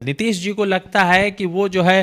नीतीश जी को लगता है कि वो जो है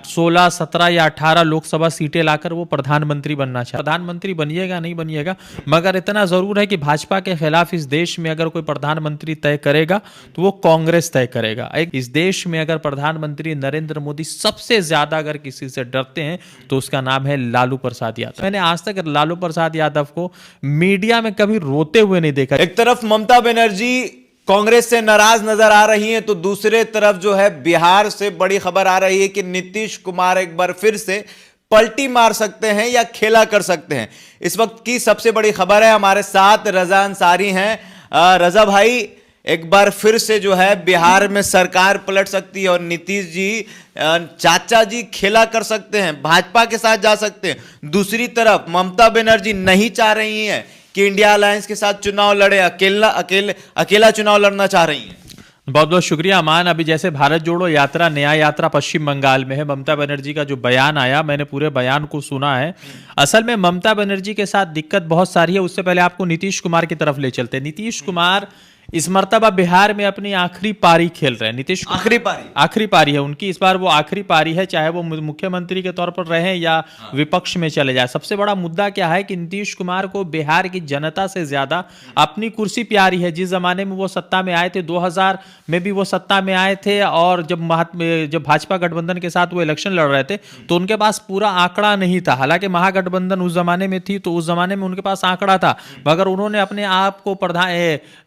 16, 17 या 18 लोकसभा सीटें लाकर वो प्रधानमंत्री बनना चाहता है। प्रधानमंत्री बनिएगा नहीं बनिएगा, मगर इतना जरूर है कि भाजपा के खिलाफ इस देश में अगर कोई प्रधानमंत्री तय करेगा तो वो कांग्रेस तय करेगा। इस देश में अगर प्रधानमंत्री नरेंद्र मोदी सबसे ज्यादा अगर किसी से डरते हैं तो उसका नाम है लालू प्रसाद यादव। मैंने आज तक लालू प्रसाद यादव को मीडिया में कभी रोते हुए नहीं देखा। एक तरफ ममता बनर्जी कांग्रेस से नाराज नजर आ रही हैं, तो दूसरे तरफ जो है बिहार से बड़ी खबर आ रही है कि नीतीश कुमार एक बार फिर से पलटी मार सकते हैं या खेला कर सकते हैं। इस वक्त की सबसे बड़ी खबर है, हमारे साथ रजा अंसारी हैं। रजा भाई, एक बार फिर से जो है बिहार में सरकार पलट सकती है और नीतीश जी चाचा जी खेला कर सकते हैं, भाजपा के साथ जा सकते हैं। दूसरी तरफ ममता बनर्जी नहीं चाह रही हैं कि इंडिया अलायंस के साथ चुनाव लड़े, अकेला चुनाव लड़ना चाह रही हैं। बहुत बहुत शुक्रिया अमान। अभी जैसे भारत जोड़ो यात्रा, न्याय यात्रा पश्चिम बंगाल में है, ममता बनर्जी का जो बयान आया, मैंने पूरे बयान को सुना है। असल में ममता बनर्जी के साथ दिक्कत बहुत सारी है। उससे पहले आपको नीतीश कुमार की तरफ ले चलते हैं। नीतीश कुमार इस मर्तबा बिहार में अपनी आखिरी पारी खेल रहे हैं। नीतीश आखिरी पारी है उनकी, इस बार वो आखिरी पारी है, चाहे वो मुख्यमंत्री के तौर पर रहे या विपक्ष में चले जाए। सबसे बड़ा मुद्दा क्या है कि नीतीश कुमार को बिहार की जनता से ज्यादा अपनी कुर्सी प्यारी है। जिस जमाने में वो सत्ता में आए थे, 2000 में भी वो सत्ता में आए थे, और जब भाजपा गठबंधन के साथ वो इलेक्शन लड़ रहे थे तो उनके पास पूरा आंकड़ा नहीं था। हालांकि महागठबंधन उस जमाने में थी, तो उस जमाने में उनके पास आंकड़ा था, मगर उन्होंने अपने आप को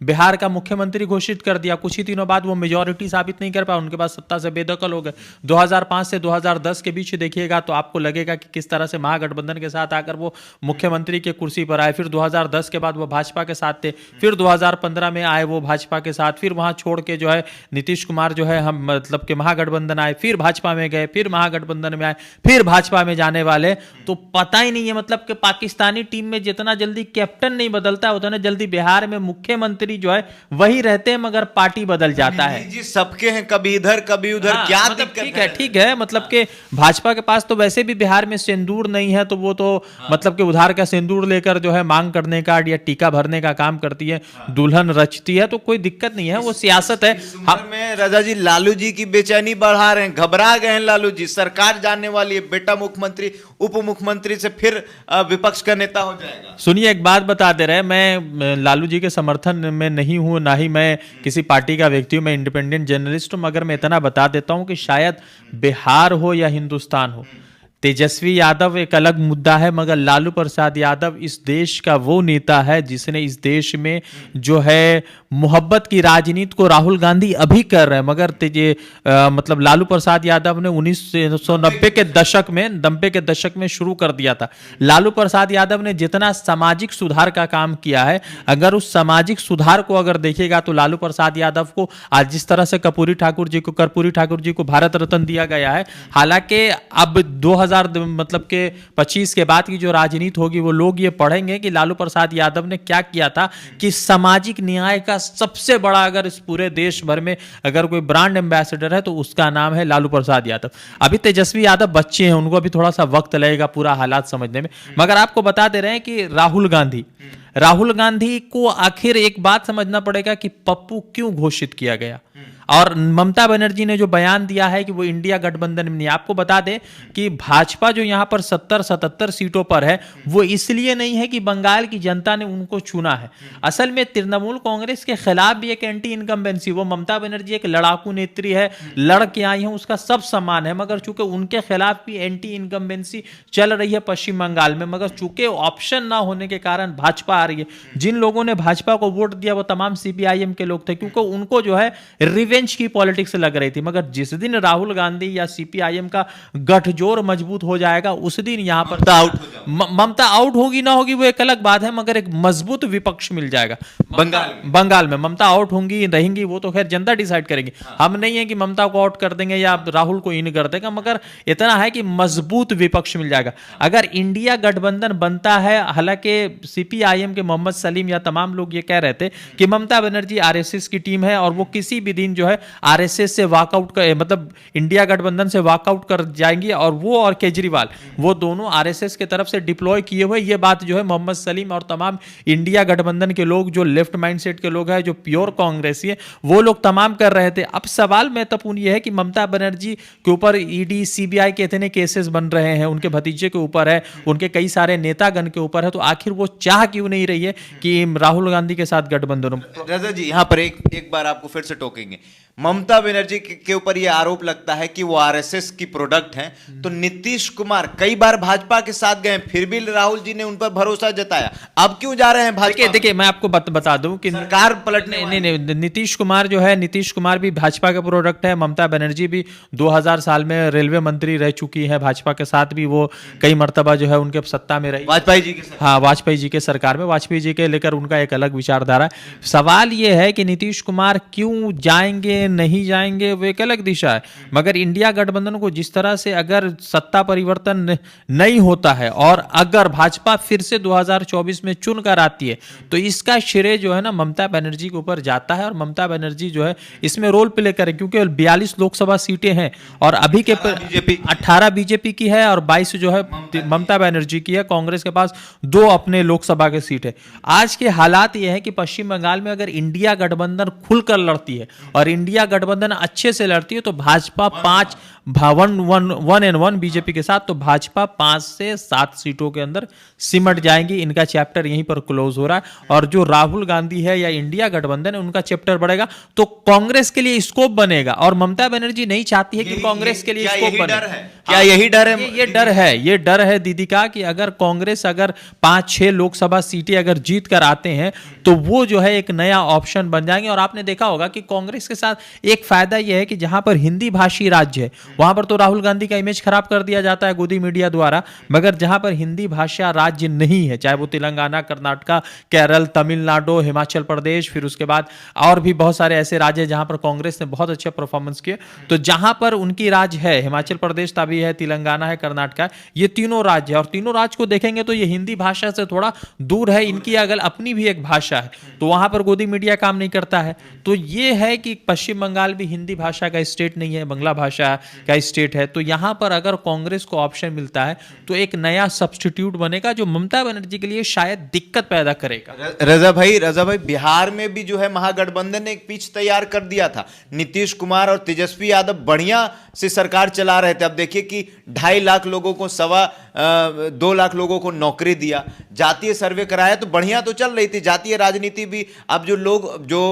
बिहार का मुख्यमंत्री घोषित कर दिया। कुछ ही दिनों बाद वो मेजॉरिटी साबित नहीं कर पाए, उनके पास सत्ता से बेदखल हो गए। 2005 से 2010 के बीच देखिएगा तो आपको लगेगा कि किस तरह से महागठबंधन के साथ आकर वो मुख्यमंत्री की कुर्सी पर आए। फिर 2010 के बाद वो भाजपा के साथ थे, फिर 2015 में आए वो भाजपा के साथ, फिर वहां छोड़ के जो है नीतीश कुमार जो है हम मतलब के महागठबंधन आए, फिर भाजपा में गए, फिर महागठबंधन में आए, फिर भाजपा में जाने वाले। तो पता ही नहीं है, मतलब कि पाकिस्तानी टीम में जितना जल्दी कैप्टन नहीं बदलता उतना जल्दी बिहार में मुख्यमंत्री जो है वही रहते हैं, मगर पार्टी बदल जाता है। जी सबके हैं, कभी इधर कभी उधर। क्या मतलब ठीक है, मतलब कि भाजपा के पास तो वैसे भी बिहार में सिंदूर नहीं है, तो वो तो मतलब कि उधार का सिंदूर लेकर जो है मांग करने का या टीका भरने का काम करती है, दुल्हन रचती है, तो कोई दिक्कत नहीं है, वो सियासत है। में रजा जी लालू जी की बेचैनी बढ़ा रहे हैं, घबरा गए हैं लालू जी। सरकार जानने वाली है, बेटा मुख्यमंत्री उप मुख्यमंत्री से फिर विपक्ष का नेता हो जाएगा। सुनिए, एक बात बता दे रहे, मैं लालू जी के समर्थन में नहीं हूं, ना ही मैं किसी पार्टी का व्यक्ति हूं, मैं इंडिपेंडेंट जर्नलिस्ट हूं, मगर मैं इतना बता देता हूं कि शायद बिहार हो या हिंदुस्तान हो, तेजस्वी यादव एक अलग मुद्दा है, मगर लालू प्रसाद यादव इस देश का वो नेता है जिसने इस देश में जो है मोहब्बत की राजनीति को राहुल गांधी अभी कर रहे हैं, मगर मतलब लालू प्रसाद यादव ने 1990 के दशक में शुरू कर दिया था। लालू प्रसाद यादव ने जितना सामाजिक सुधार का काम किया है, अगर उस सामाजिक सुधार को अगर देखिएगा तो लालू प्रसाद यादव को आज जिस तरह से कर्पूरी ठाकुर जी को भारत रत्न दिया गया है, हालांकि अब 25 के बाद की जो राजनीति होगी वो लोग ये पढ़ेंगे कि लालू प्रसाद यादव ने क्या किया था, कि सामाजिक न्याय का सबसे बड़ा अगर इस पूरे देश भर में अगर कोई ब्रांड एम्बेसडर है तो उसका नाम है लालू प्रसाद यादव। अभी तेजस्वी यादव बच्चे हैं, उनको अभी थोड़ा सा वक्त लगेगा पूरा हालात समझने में, मगर आपको बता दे रहे हैं कि राहुल गांधी को आखिर एक बात समझना पड़ेगा कि पप्पू क्यों घोषित किया गया, और ममता बनर्जी ने जो बयान दिया है कि वो इंडिया गठबंधन में नहीं। आपको बता दें कि भाजपा जो यहां पर 70-77 सीटों पर है, वो इसलिए नहीं है कि बंगाल की जनता ने उनको चुना है। असल में तृणमूल कांग्रेस के खिलाफ भी एक एंटी इनकम्बेंसी, वो ममता बनर्जी एक लड़ाकू नेत्री है, लड़ के आई है, उसका सब सम्मान है, मगर चूंकि उनके खिलाफ भी एंटी इनकम्बेंसी चल रही है पश्चिम बंगाल में, मगर चूंकि ऑप्शन ना होने के कारण भाजपा आ रही है। जिन लोगों ने भाजपा को वोट दिया वो तमाम सीपीआईएम के लोग थे, क्योंकि उनको जो है रिवेंज की पॉलिटिक्स लग रही थी। मगर जिस दिन राहुल गांधी या सीपीआईएम का गठजोड़ मजबूत हो जाएगा, उस दिन यहां पर ममता आउट होगी ना होगी वो एक अलग बात है, मगर एक मजबूत विपक्ष मिल जाएगा। बंगाल में ममता आउट होंगी रहेंगी वो तो खैर जनता डिसाइड करेंगी। हम नहीं है कि ममता को आउट कर देंगे या राहुल को इन कर देगा, मगर इतना है कि मजबूत विपक्ष मिल जाएगा। अगर इंडिया गठबंधन बनता है, हालांकि सीपीआईएम के मोहम्मद सलीम या तमाम लोग ये कह रहे थे कि ममता बनर्जी आरएसएस की टीम है और वो किसी भी दिन जो है आरएसएस से वॉकआउट कर, मतलब इंडिया गठबंधन से वॉकआउट कर जाएंगी, और वो और केजरीवाल वो दोनों आरएसएस के तरफ से डिप्लॉय किए हुए। ये बात जो है मोहम्मद सलीम और तमाम इंडिया गठबंधन के लोग, जो लेफ्ट माइंडसेट के लोग हैं, जो प्योर कांग्रेसी है, वो लोग तमाम कर रहे थे। अब सवाल महत्वपूर्ण ये है कि ममता बनर्जी के ऊपर ईडी सीबीआई के इतने केसेस बन रहे हैं, उनके भतीजे के ऊपर है, उनके कई सारे नेतागण के ऊपर है, तो आखिर वो चाह क्यों नहीं रही है कि राहुल गांधी के साथ गठबंधन हो। रजा जी, यहां पर एक बार आपको फिर से टोकेंगे। ममता बनर्जी के ऊपर यह आरोप लगता है कि वो आरएसएस की प्रोडक्ट हैं, तो नीतीश कुमार कई बार भाजपा के साथ गए, फिर भी राहुल जी ने उन पर भरोसा जताया, अब क्यों जा रहे हैं भाजपा? देखिए मैं आपको बता दूं कि सरकार पलटने नहीं, नीतीश कुमार जो है, नीतीश कुमार भी भाजपा का प्रोडक्ट है। ममता बनर्जी भी 2000 साल में रेलवे मंत्री रह चुकी है, भाजपा के साथ भी वो कई मर्तबा जो है उनके सत्ता में रही, वाजपेयी जी के साथ। हाँ, वाजपेयी जी के सरकार में, वाजपेयी जी के लेकर उनका एक अलग विचारधारा है। सवाल ये है कि नीतीश कुमार क्यों जाएंगे, नहीं जाएंगे, वो एक अलग दिशा है। मगर इंडिया गठबंधन को जिस तरह से अगर सत्ता परिवर्तन नहीं होता है और अगर भाजपा फिर से 2024 में चुनकर आती है, तो इसका श्रेय जो है ना ममता बनर्जी के ऊपर जाता है, और ममता बनर्जी जो है इसमें रोल प्ले करे, क्योंकि 42 लोकसभा सीटें हैं और अभी के 18 बीजेपी की है और 22 जो है ममता बनर्जी की है। कांग्रेस के पास 2 अपने लोकसभा के सीट है। आज के हालात ये है कि पश्चिम बंगाल में अगर इंडिया गठबंधन खुलकर लड़ती है और इंडिया गठबंधन अच्छे से लड़ती है, तो भाजपा 1 बीजेपी के साथ, तो भाजपा 5 से 7 सीटों के अंदर सिमट जाएंगी। इनका चैप्टर यहीं पर क्लोज हो रहा है, और जो राहुल गांधी है या इंडिया गठबंधन है, उनका चैप्टर बढ़ेगा, तो कांग्रेस के लिए स्कोप बनेगा। और ममता बनर्जी नहीं चाहती है कि कांग्रेस के लिए स्कोप बने। क्या यही डर है? ये डर है दीदी का, कि अगर कांग्रेस अगर 5-6 लोकसभा सीटें अगर जीत कर आते हैं, तो वो जो है एक नया ऑप्शन बन जाएंगे। और आपने देखा होगा कि कांग्रेस के साथ एक फायदा यह है कि जहां पर हिंदी भाषी राज्य है, वहां पर तो राहुल गांधी का इमेज खराब कर दिया जाता है गोदी मीडिया द्वारा, मगर जहां पर हिंदी भाषा राज्य नहीं है, चाहे वो तेलंगाना, कर्नाटका, केरल, तमिलनाडु, हिमाचल प्रदेश, फिर उसके बाद और भी बहुत सारे ऐसे राज्य हैं जहां पर कांग्रेस ने बहुत अच्छा परफॉर्मेंस किया, तो जहां पर उनकी राज्य है, हिमाचल प्रदेश तभी है, तेलंगाना है, कर्नाटका है, ये तीनों राज्य है, और तीनों राज्य को देखेंगे तो ये हिंदी भाषा से थोड़ा दूर है, इनकी अगर अपनी भी एक भाषा है, तो वहां पर गोदी मीडिया काम नहीं करता है। तो ये है कि पश्चिम बंगाल भी हिंदी भाषा का स्टेट नहीं है, बांग्ला भाषा का स्टेट है, तो यहां पर अगर कांग्रेस को ऑप्शन मिलता है, तो एक नया सब्स्टिट्यूट बनेगा, जो ममता बनर्जी के लिए शायद दिक्कत पैदा करेगा। रजा भाई, बिहार में भी जो है महागठबंधन ने एक पिच तैयार कर दिया था। नीतीश कुमार और तेजस्वी यादव बढ़िया से सरकार चला रहे थे। अब देखिए कि 2.5 लाख लोगों को 2 लाख लोगों को नौकरी दिया, जातीय सर्वे कराया, तो बढ़िया तो चल रही थी जातीय राजनीति भी। अब जो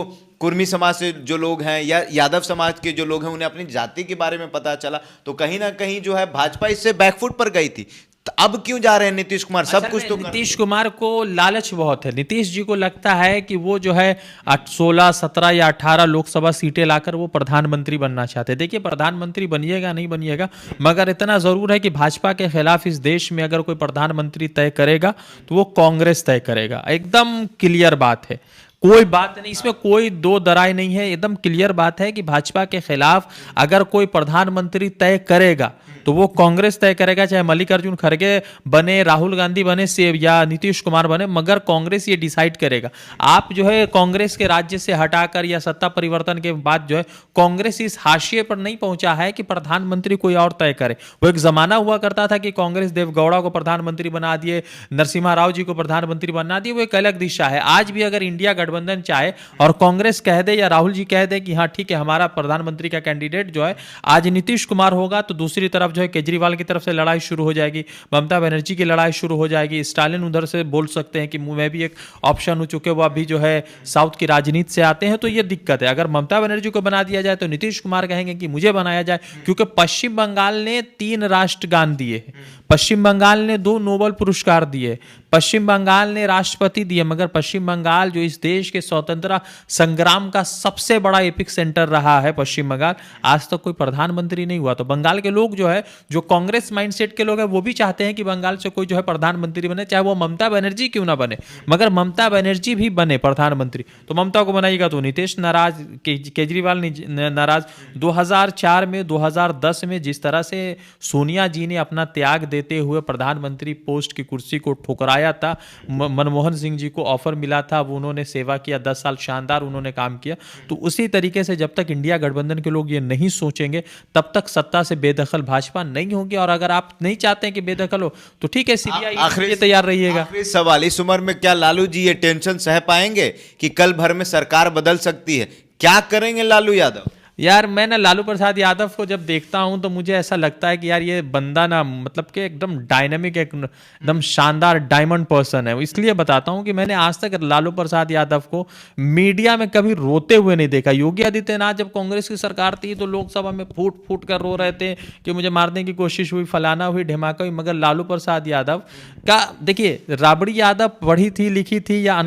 कुर्मी समाज से जो लोग हैं या यादव समाज के जो लोग हैं, उन्हें अपनी जाति के बारे में पता चला, तो कहीं ना कहीं जो है भाजपा इससे बैकफुट पर गई थी। तो अब क्यों जा रहे हैं नीतीश कुमार? सब कुछ तो नीतीश कुमार को लालच बहुत है। नीतीश जी को लगता है कि वो जो है 16, 17 या 18 लोकसभा सीटें लाकर वो प्रधानमंत्री बनना चाहते हैं। देखिए, प्रधानमंत्री बनिएगा नहीं बनिएगा, मगर इतना जरूर है कि भाजपा के खिलाफ इस देश में अगर कोई प्रधानमंत्री तय करेगा तो वो कांग्रेस तय करेगा। एकदम क्लियर बात है, कोई बात नहीं, इसमें कोई दो दराय नहीं है, एकदम क्लियर बात है कि भाजपा के खिलाफ अगर कोई प्रधानमंत्री तय करेगा तो वो कांग्रेस तय करेगा, चाहे मल्लिकार्जुन खड़गे बने, राहुल गांधी बने या नीतीश कुमार बने, मगर कांग्रेस ये डिसाइड करेगा। आप जो है कांग्रेस के राज्य से हटाकर या सत्ता परिवर्तन के बाद जो है कांग्रेस इस हाशिए पर नहीं पहुंचा है कि प्रधानमंत्री कोई और तय करे। वो एक जमाना हुआ करता था कि कांग्रेस देवगौड़ा को प्रधानमंत्री बना दिए, नरसिम्हा राव जी को प्रधानमंत्री बना दिए, वो एक अलग दिशा है। आज भी अगर इंडिया गठबंधन चाहे और कांग्रेस कह दे या राहुल जी कह दे कि हाँ ठीक है, हमारा प्रधानमंत्री का कैंडिडेट जो है आज नीतीश कुमार होगा, तो दूसरी तरफ जो है केजरीवाल की तरफ से लड़ाई शुरू हो जाएगी, ममता बनर्जी की लड़ाई शुरू हो जाएगी, स्टालिन उधर से बोल सकते हैं कि मैं भी एक ऑप्शन हो चुके, वो अभी जो है साउथ की राजनीति से आते हैं, तो ये दिक्कत है। अगर ममता बनर्जी को बना दिया जाए तो नीतीश कुमार कहेंगे कि मुझे बनाया जाए, क्योंकि पश्चिम बंगाल ने 3 राष्ट्रगान दिए, पश्चिम बंगाल ने 2 नोबेल पुरस्कार दिए, पश्चिम बंगाल ने राष्ट्रपति दिए, मगर पश्चिम बंगाल जो इस देश के स्वतंत्रता संग्राम का सबसे बड़ा एपिक सेंटर रहा है पश्चिम बंगाल, आज तक कोई प्रधानमंत्री नहीं हुआ। तो बंगाल के लोग जो है, जो कांग्रेस माइंडसेट के लोग हैं, वो भी चाहते हैं कि बंगाल से कोई जो है प्रधानमंत्री बने, चाहे वो ममता बनर्जी क्यों ना बने, मगर ममता बनर्जी भी बने प्रधानमंत्री। तो ममता को बनाएगा तो नीतीश नाराज, केजरीवाल नाराज। 2004 में 2010 में जिस तरह से सोनिया जी ने अपना त्याग देते हुए प्रधानमंत्री पोस्ट की कुर्सी को ठुकराया था। मनमोहन सिंह जी को ऑफर मिला था, अब उन्होंने सेवा किया, 10 साल शानदार उन्होंने काम किया। तो उसी तरीके से जब तक इंडिया गठबंधन के लोग ये नहीं सोचेंगे तब तक सत्ता से बेदखल भाजपा नहीं होगी। और अगर आप नहीं चाहते हैं कि बेदखल हो तो ठीक है, सीबीआई तैयार रहिएगा। आखिरी सवाल, इस उम्र में क्या लालू जी ये टेंशन सह पाएंगे कि कल भर में सरकार बदल सकती है? क्या करेंगे लालू यादव? यार मैं ना लालू प्रसाद यादव को जब देखता हूं तो मुझे ऐसा लगता है कि यार ये बंदा ना मतलब कि एकदम डायनामिक, एकदम शानदार डायमंड पर्सन है। इसलिए बताता हूं कि मैंने आज तक लालू प्रसाद यादव को मीडिया में कभी रोते हुए नहीं देखा। योगी आदित्यनाथ जब कांग्रेस की सरकार थी तो लोकसभा में फूट फूट कर रो रहे थे कि मुझे मारने की कोशिश हुई, फलाना हुई, ढिमाका हुई। मगर लालू प्रसाद यादव का देखिए, राबड़ी यादव पढ़ी थी लिखी थी या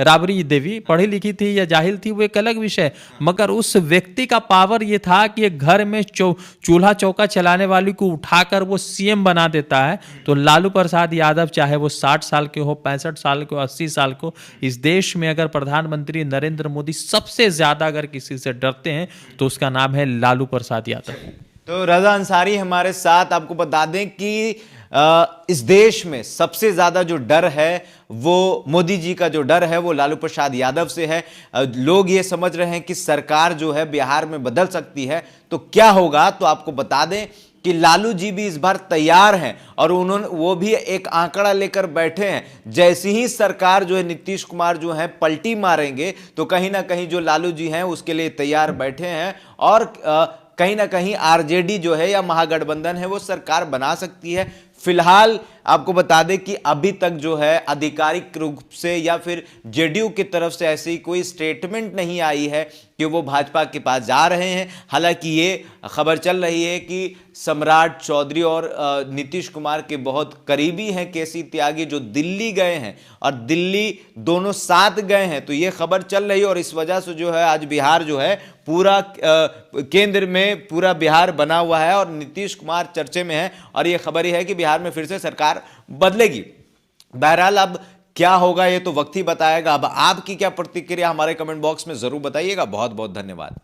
राबड़ी देवी पढ़ी लिखी थी या जाहिल थी वो एक अलग विषय, मगर उस व्यक्ति का पावर ये था कि एक घर में चूल्हा चौका चलाने वाली को उठाकर वो सीएम बना देता है। तो लालू प्रसाद यादव चाहे वो 60 साल के हो, 65 साल के हो, 80 साल को, इस देश में अगर प्रधानमंत्री नरेंद्र मोदी सबसे ज्यादा अगर किसी से डरते हैं तो उसका नाम है लालू प्रसाद यादव। तो रजा अंसारी हमारे साथ। आपको बता दें कि इस देश में सबसे ज्यादा जो डर है वो मोदी जी का जो डर है वो लालू प्रसाद यादव से है। लोग ये समझ रहे हैं कि सरकार जो है बिहार में बदल सकती है, तो क्या होगा? तो आपको बता दें कि लालू जी भी इस बार तैयार हैं और वो भी एक आंकड़ा लेकर बैठे हैं। जैसी ही सरकार जो है नीतीश कुमार जो है पलटी मारेंगे तो कहीं ना कहीं जो लालू जी हैं उसके लिए तैयार बैठे हैं और कहीं ना कहीं आरजेडी जो है या महागठबंधन है वो सरकार बना सकती है। फिलहाल आपको बता दें कि अभी तक जो है आधिकारिक रूप से या फिर जेडीयू की तरफ से ऐसी कोई स्टेटमेंट नहीं आई है कि वो भाजपा के पास जा रहे हैं। हालांकि ये खबर चल रही है कि सम्राट चौधरी और नीतीश कुमार के बहुत करीबी हैं केसी त्यागी, जो दिल्ली गए हैं और दिल्ली दोनों साथ गए हैं। तो ये खबर चल रही है और इस वजह से जो है आज बिहार जो है पूरा केंद्र में पूरा बिहार बना हुआ है और नीतीश कुमार चर्चे में है और ये खबर ही है कि बिहार में फिर से सरकार बदलेगी। बहरहाल अब क्या होगा ये तो वक्त ही बताएगा। अब आपकी क्या प्रतिक्रिया हमारे कमेंट बॉक्स में जरूर बताइएगा। बहुत बहुत धन्यवाद।